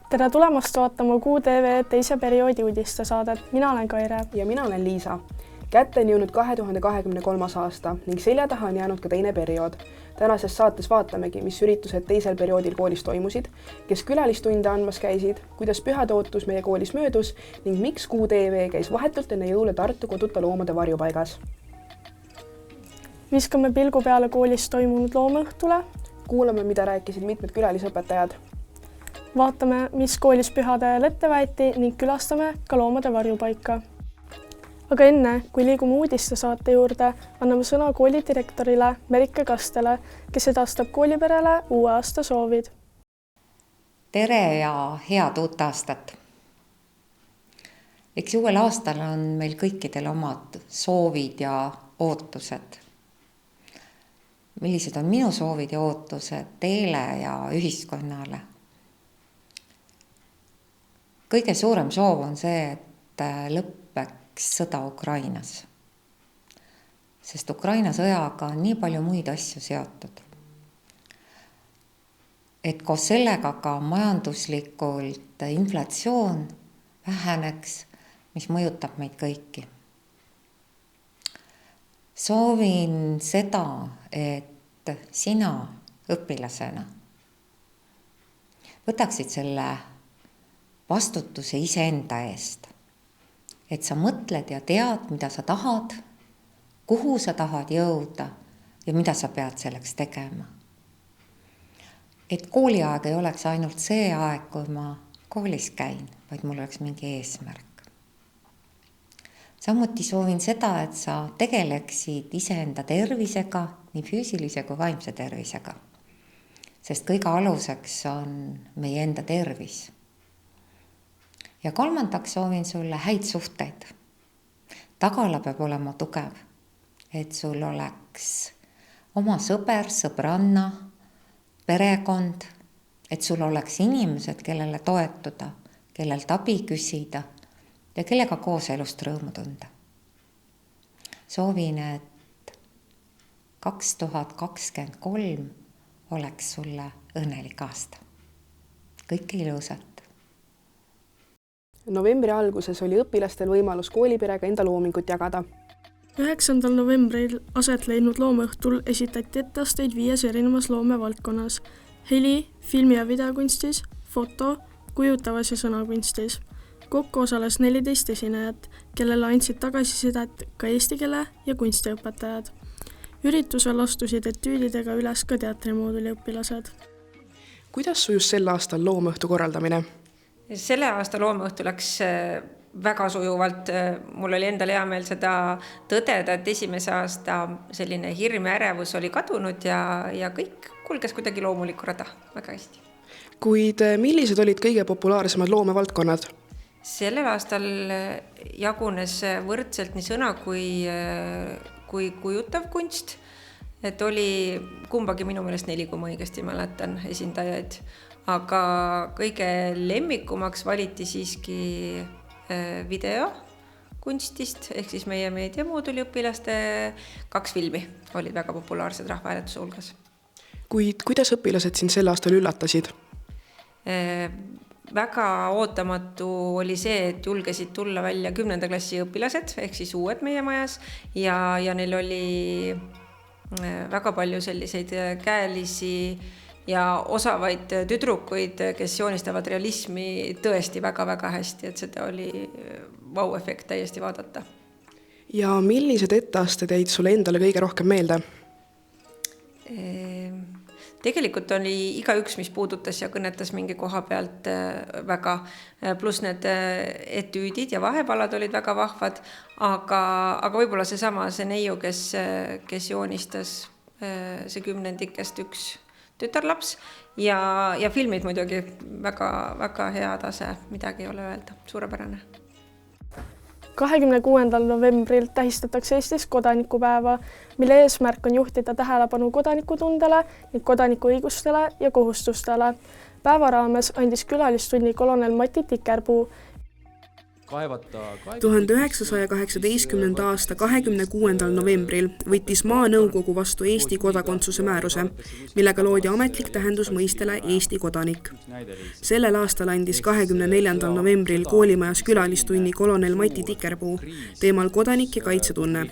Tere tulemast vaatama QTV teise perioodi uudistesaadet. Mina olen Kaire. Ja mina olen Liisa. Kätte on jõudnud 2023. aasta ning selja taha on jäänud ka teine periood. Tänases saates vaatamegi, mis üritused teisel perioodil koolis toimusid, kes külalistunde andmas käisid, kuidas pühade ootus meie koolis möödus ning miks QTV käis vahetult enne jõule Tartu Koduta loomade varjupaigas. Viskame pilgu peale koolis toimunud loomaõhtule. Kuulame, mida rääkisid mitmed külalisõpetajad. Vaatame, mis koolis pühade ajal ette võeti ning külastame ka loomade varjupaika. Aga enne, kui liigume uudistesaate juurde, anname sõna koolidirektorile Merike Kastele, kes edastab kooliperele uue aasta soovid. Tere ja head uut aastat! Eks uuel aastal on meil kõikidel omad soovid ja ootused. Millised on minu soovid ja ootused teile ja ühiskonnale? Kõige suurem soov on see, et lõppeks sõda Ukrainas. Sest Ukraina sõjaga on nii palju muid asju seotud. Et koos sellega ka majanduslikult inflatsioon väheneks, mis mõjutab meid kõiki. Soovin seda, et sina õpilasena võtaksid selle vastutuse iseenda eest. Et sa mõtled ja tead, mida sa tahad, kuhu sa tahad jõuda ja mida sa pead selleks tegema. Et kooliaeg ei oleks ainult see aeg, kui ma koolis käin, vaid mul oleks mingi eesmärk. Samuti soovin seda, et sa tegeleksid iseenda tervisega, nii füüsilise kui vaimse tervisega. Sest kõige aluseks on meie enda tervis. Ja kolmandaks soovin sulle häid suhteid. Tagala peab olema tugev, et sul oleks oma sõber, sõbranna, perekond, et sul oleks inimesed, kellele toetuda, kellelt abi küsida ja kellega koos elust rõõmu tunda. Soovin, et 2023 oleks sulle õnnelik aasta. Kõike ilusat! Novembri alguses oli õpilastel võimalus kooliperega enda loomingut jagada. 9. novembril aset leidnud loomaõhtul esitati etteasteid 5 erinevas loomevaldkonnas: heli, filmi- ja videokunstis, foto, kujutavas ja sõnakunstis. Kokku osales 14 esinejat, kellele andsid tagasisidet ka eesti keele ja kunstiõpetajad. Üritusel astusid etüüdidega üles ka teatrimooduli õpilased. Kuidas sujus sel aastal loomaõhtu korraldamine? Selle aasta loomaõhtu läks väga sujuvalt. Mul oli endal hea meel seda tõdeda, et esimese aasta selline hirm ja ärevus oli kadunud ja kõik kulges kuidagi loomulikku rada väga hästi. Kuid millised olid kõige populaarsemad loomevaldkonnad? Sellel aastal jagunes võrdselt nii sõna kui kujutav kunst. Et oli kumbagi minu meelest 4, kui ma õigesti mäletan esindajaid. Aga kõige lemmikumaks valiti siiski video kunstist, ehk siis meie meediamooduli õpilaste 2 filmi olid väga populaarsed rahvahääletuse hulgas. Kuid kuidas õpilased siin sel aastal üllatasid? Väga ootamatu oli see, et julgesid tulla välja 10. klassi õpilased, ehk siis uued meie majas ja neil oli väga palju selliseid käelisi ja osavaid tüdrukuid, kes joonistavad realismi tõesti väga-väga hästi, et seda oli vau-efekt täiesti vaadata. Ja millised etteasted jäid sulle endale kõige rohkem meelde? Tegelikult oli igaüks, mis puudutas ja kõnetas mingi koha pealt väga, pluss need etüüdid ja vahepalad olid väga vahvad, aga võib-olla see neiu, kes joonistas see 10-ndikest üks tütarlaps ja filmid muidugi väga hea tase, midagi ei ole öelda, suurepärane. 26. novembril tähistatakse Eestis kodanikupäeva, mille eesmärk on juhtida tähelepanu kodanikutundele ning kodanikuõigustele ja kohustustele. Päeva raames andis külalistunni kolonel Mati Tikerpuu 1918. aasta 26. novembril võttis Maanõukogu vastu Eesti kodakondsuse määruse, millega loodi ametlik tähendus mõistele Eesti kodanik. Sellel aastal andis 24. novembril koolimajas külalistunni kolonel Mati Tikerpuu teemal kodanik ja kaitsetunne.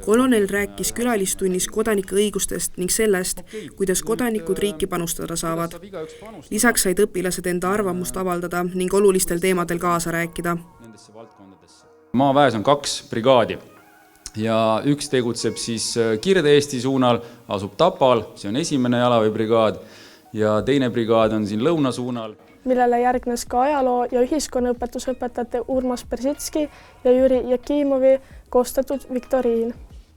Kolonel rääkis külalistunnis kodanike õigustest ning sellest, kuidas kodanikud riiki panustada saavad. Lisaks said õpilased enda arvamust avaldada ning olulistel teemadel kaasa rääkida. Maaväes on 2 brigaadi ja üks tegutseb siis Kirde-Eesti suunal, asub Tapal, see on 1. jalaväebrigaad ja teine brigaad on siin lõuna suunal. Millele järgnes ka ajaloo- ja ühiskonnaõpetusõpetajate Urmas Persitski ja Jüri Jakimovi koostatud viktoriin.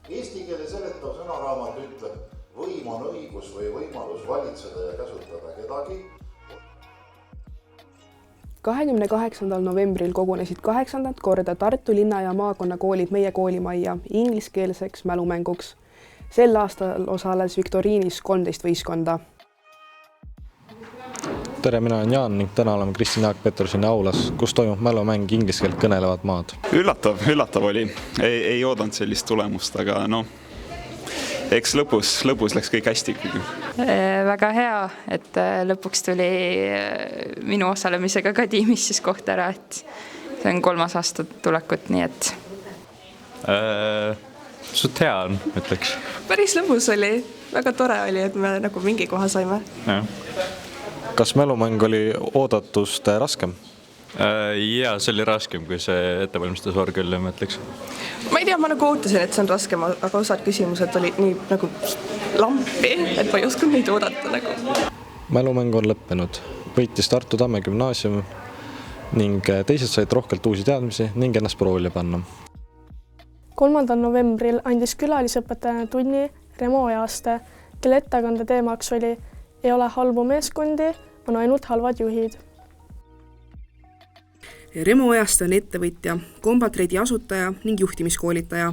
Eesti keele seletav sõnaraamat ütleb, võim on õigus või võimalus valitseda ja käsutada kedagi. 28. novembril kogunesid 8. korda Tartu linna ja maakonnakoolid meie koolimajja ingliskeelseks mälumänguks. Sel aastal osales viktoriinis 13 võistkonda. Tere, mina olen Jaan ning täna oleme Kristjan Jaak Petersoni aulas, kus toimub mälumäng inglise keelt kõnelevad maad. Üllatav oli. Ei oodanud sellist tulemust, aga eks lõpus läks kõik hästi ikkagi. Väga hea, et lõpuks tuli minu osalemisega ka tiimis siis koht ära, et see on 3. aasta tulekut, nii et... Suht hea on, ütleks. Päris lõbus oli, väga tore oli, et me nagu mingi koha saime. Ja. Kas mälumäng oli oodatust raskem? Jaa, see oli raskem kui see ettevalmistusvoor küll, ma ütleks. Ma ei tea, ma nagu ootasin, et see on raskem, aga osad küsimused olid nii nagu lampi, et ma ei osanud neid oodata nagu. Mälumäng on lõppenud. Võitis Tartu Tamme gümnaasium ning teised said rohkelt uusi teadmisi ning ennast proovile panna. 3. novembril andis külalisõpetajana tunni Remo Ojaste, kelle ettekande teemaks oli ei ole halbu meeskondi, on ainult halvad juhid. Remo Ojaste on ettevõtja, Combatradi asutaja ning juhtimiskoolitaja,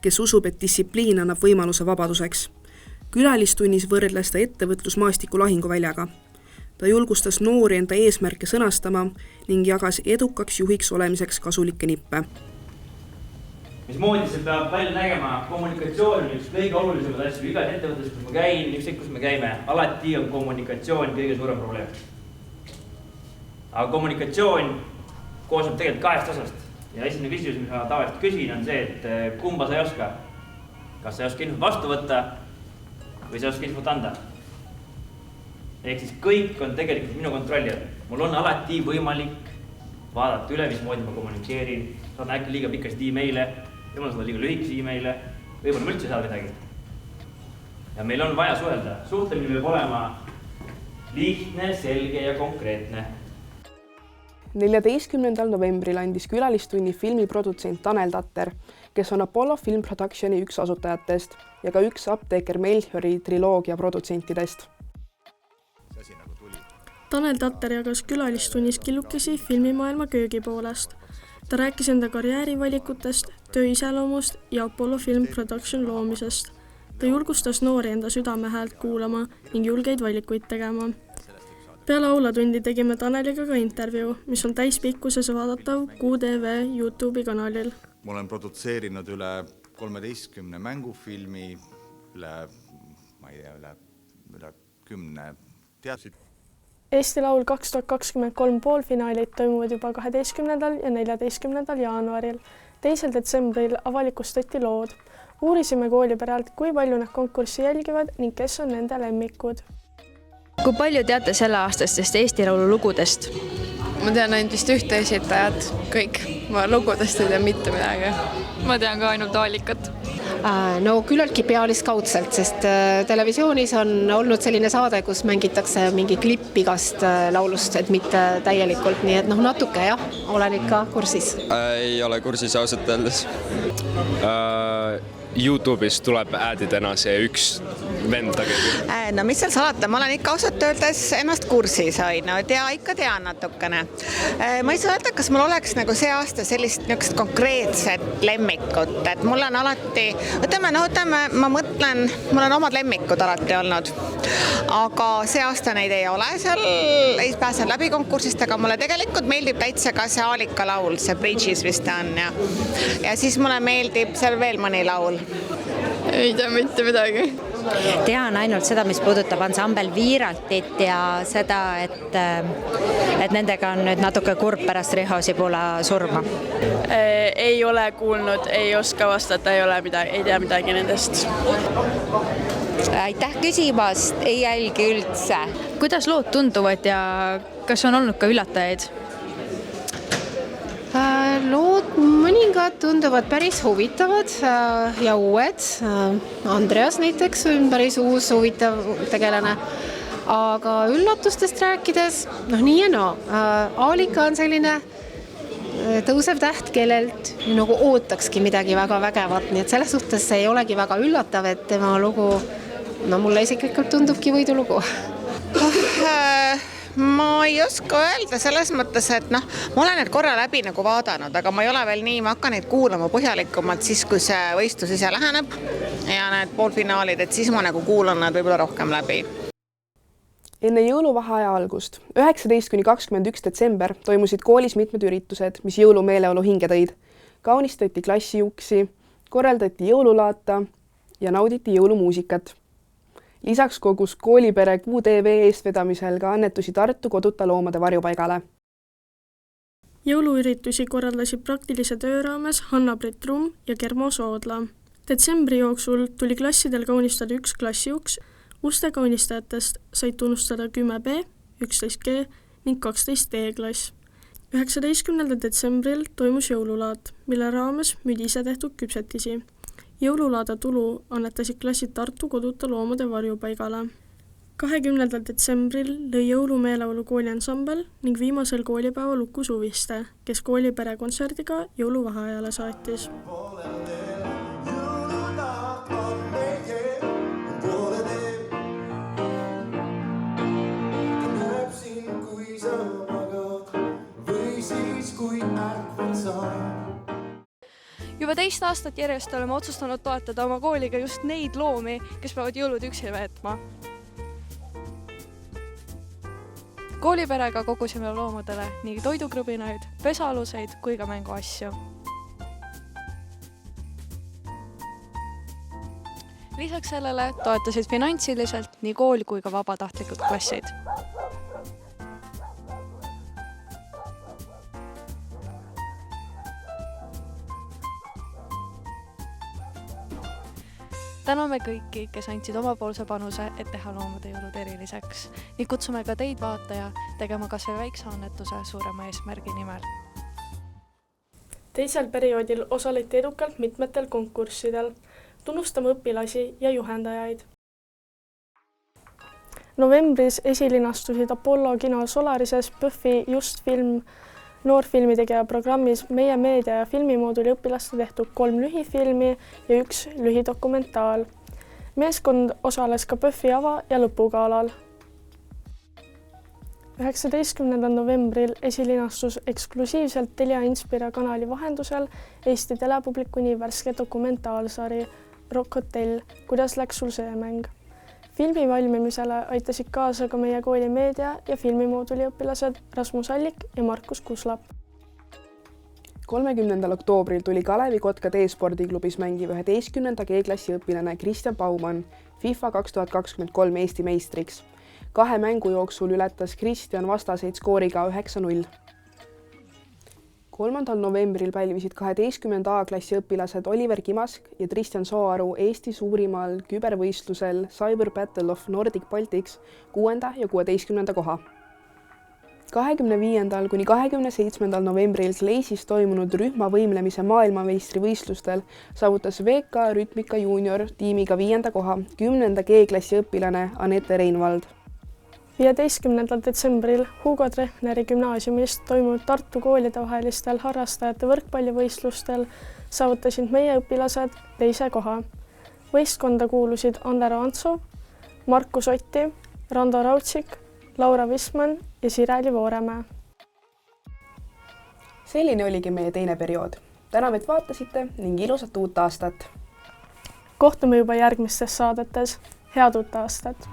kes usub, et distsipliin annab võimaluse vabaduseks. Külalistunnis võrdles ta ettevõtlusmaastiku lahinguväljaga. Ta julgustas noori enda eesmärke sõnastama ning jagas edukaks juhiks olemiseks kasulikke nippe. Mismoodi see peab välja nägema? Kommunikatsioon on üks kõige olulisemad asju. Igas ettevõttes, kus ma käin, ükskõik kus me käime, alati on kommunikatsioon kõige suurem probleem. Aga kommunikatsioon koosneb tegelikult 2 osast. Ja esimene küsimus, mis ma tavaliselt küsin, on see, et kumba sa ei oska. Kas sa ei oska infot vastu võtta või sa ei oska infot anda. Ehk siis kõik on tegelikult minu kontrolli all. Mul on alati võimalik vaadata üle, mismoodi ma kommunikeerin. Saan äkki liiga pikast e-maile, võib-olla saada liiga lühikesi e-maile, võib-olla üldse saada midagi. Ja meil on vaja suhelda. Suhtlemine peab olema lihtne, selge ja konkreetne. 14. novembril andis külalistunni filmiprodutsent Tanel Tatter, kes on Apollo Film Productioni üks asutajatest ja ka üks apteeker Melchiori triloogia produtsentidest. Tanel Tatter jagas külalistunnis killukesi filmimaailma köögi poolest. Ta rääkis enda karjäärivalikutest, töö iseloomust ja Apollo Film Production loomisest. Ta julgustas noori enda südame häält kuulama ning julgeid valikuid tegema. Peale aulatundi tegime Taneliga ka intervjuu, mis on täispikkuses vaadatav QTV YouTube'i kanalil. Ma olen produtseerinud üle 13 mängufilmi, üle 10 teatrit. Eesti Laul 2023 poolfinaalid toimuvad juba 12. ja 14. jaanuaril. 2. detsembril avalikustati lood. Uurisime kooliperealt, kui palju nad konkurssi jälgivad ning kes on nende lemmikud. Kui palju teate selle aastastest Eesti Laulu lugudest? Ma tean ainult vist ühte esitajat, kõik. Ma lugudest ei tea mitte midagi. Ma tean ka ainult Aalikat. No küllaltki pealiskaudselt, sest televisioonis on olnud selline saade, kus mängitakse mingi klipp igast laulust, et mitte täielikult, nii et natuke jah, olen ikka kursis. Ei ole kursis ausalt öeldes. YouTube'is tuleb äädidena see üks vend keegi? No mis seal salata, ma olen ikka ausalt öeldes ennast kursis hoidnud ja ikka tean natukene. Ma ei saa öelda, kas mul oleks nagu see aasta sellist niisugust konkreetset lemmikut, et mul on alati, ma mõtlen, mul on omad lemmikud alati olnud, aga see aasta neid ei ole, seal ei pääse läbi konkursist, aga mulle tegelikult meeldib täitsa ka see Aalika laul, see Bridges vist on ja siis mulle meeldib seal veel mõni laul. Ei tea mitte midagi. Tean ainult seda, mis puudutab ansambel Viiraltit ja seda, et nendega on nüüd natuke kurb pärast Riho Sibula surma. Ei ole kuulnud, ei oska vastata, ei tea midagi nendest. Aitäh küsimast, ei jälgi üldse. Kuidas lood tunduvad ja kas on olnud ka üllatajaid? Lood mõningad tunduvad päris huvitavad ja uued. Andreas näiteks on päris uus huvitav tegelane. Aga üllatustest rääkides, nii ja no. Aalika on selline tõusev täht, kellelt nagu ootakski midagi väga vägevat. Nii et selles suhtes ei olegi väga üllatav, et tema lugu, mulle isiklikult tundubki võidulugu. Ma ei oska öelda selles mõttes, et ma olen need korra läbi nagu vaadanud, aga ma ei ole veel nii, ma hakkan neid kuulama põhjalikumalt siis, kui see võistlus ise läheneb ja need poolfinaalid, et siis ma nagu kuulan nad võib-olla rohkem läbi. Enne jõuluvaheaja algust, 19–21 detsember, toimusid koolis mitmed üritused, mis jõulumeeleolu hinge tõid. Kaunistati klassijuksi, korraldati jõululaata ja nauditi jõulumuusikat. Lisaks kogus koolipere QTV eestvedamisel ka annetusi Tartu koduta loomade varjupaigale. Jõuluüritusi korraldasid praktilise töö raames Hanna-Britt Rumm ja Germo Soodla. Detsembri jooksul tuli klassidel kaunistada 1 klassijuks, uste kaunistajatest said tunnustada 10B, 11G ning 12D klass. 19. detsembril toimus jõululaat, mille raames müüdi ise tehtud küpsetisi. Jõululaada tulu annetasid klassid Tartu koduta loomade varjupaigale. 20. detsembril lõi jõulumeeleolu kooliansambel ning viimasel koolipäeva Luku Suviste, kes koolipere kontserdiga jõuluvaheajale saatis. Juba 2 aastat järjest oleme otsustanud toetada oma kooliga just neid loomi, kes peavad jõulud üksi veetma. Kooliperega kogusime loomadele nii toidukrõbinaid, pesaaluseid kui ka mänguasju. Lisaks sellele toetasid finantsiliselt nii kool kui ka vabatahtlikud klassid. Täname kõiki, kes andsid omapoolse panuse, et teha loomade jõulud eriliseks. Nii kutsume ka teid vaataja tegema kas või väikse annetuse suurema eesmärgi nimel. Teisel perioodil osaleti edukalt mitmetel konkurssidel. Tunnustame õpilasi ja juhendajaid. Novembris esilinastusid Apollo kino Solarises Põffi just film noorfilmitegija programmis Meie meedia ja filmimooduli õpilaste tehtud 3 lühifilmi ja 1 lühidokumentaal. Meeskond osales ka Põffi ava- ja lõpugaalal. 19. novembril esilinastus eksklusiivselt Telia Inspira kanali vahendusel Eesti telepubliku nii värske dokumentaalsari Rock Hotel, kuidas läks sul see mäng. Filmi valmimisele aitasid kaasa ka meie kooli meedia- ja filmimooduli õpilased Rasmus Allik ja Markus Kuslap. 30. oktoobril tuli Kalevi Kotkad e-spordiklubis mängiv 11. G-klassi õpilane Kristjan Baumann FIFA 2023 Eesti meistriks. 2 mängu jooksul ületas Kristjan vastaseid skooriga 9-0. 3. novembril pälvisid 12. A-klassi õpilased Oliver Kimask ja Tristan Sooaru Eesti suurimal kübervõistlusel Cyber Battle of Nordic Baltics 6. ja 16. koha. 25. kuni 27. novembril Sleisis toimunud rühmavõimlemise maailmameistri võistlustel saavutas VK Rütmika Junior tiimiga 5. koha 10. G-klassi õpilane Anette Reinvald. 15. detsembril Hugo Treffneri gümnaasiumist toimunud Tartu koolide vahelistel harrastajate võrkpallivõistlustel saavutasid meie õpilased 2. koha. Võistkonda kuulusid Andero Antsov, Markus Otti, Rando Raudsik, Laura Wisman ja Sireli Vooremäe. Selline oligi meie teine periood. Täname, et vaatasite ning ilusat uut aastat! Kohtume juba järgmistes saadetes. Head uut aastat!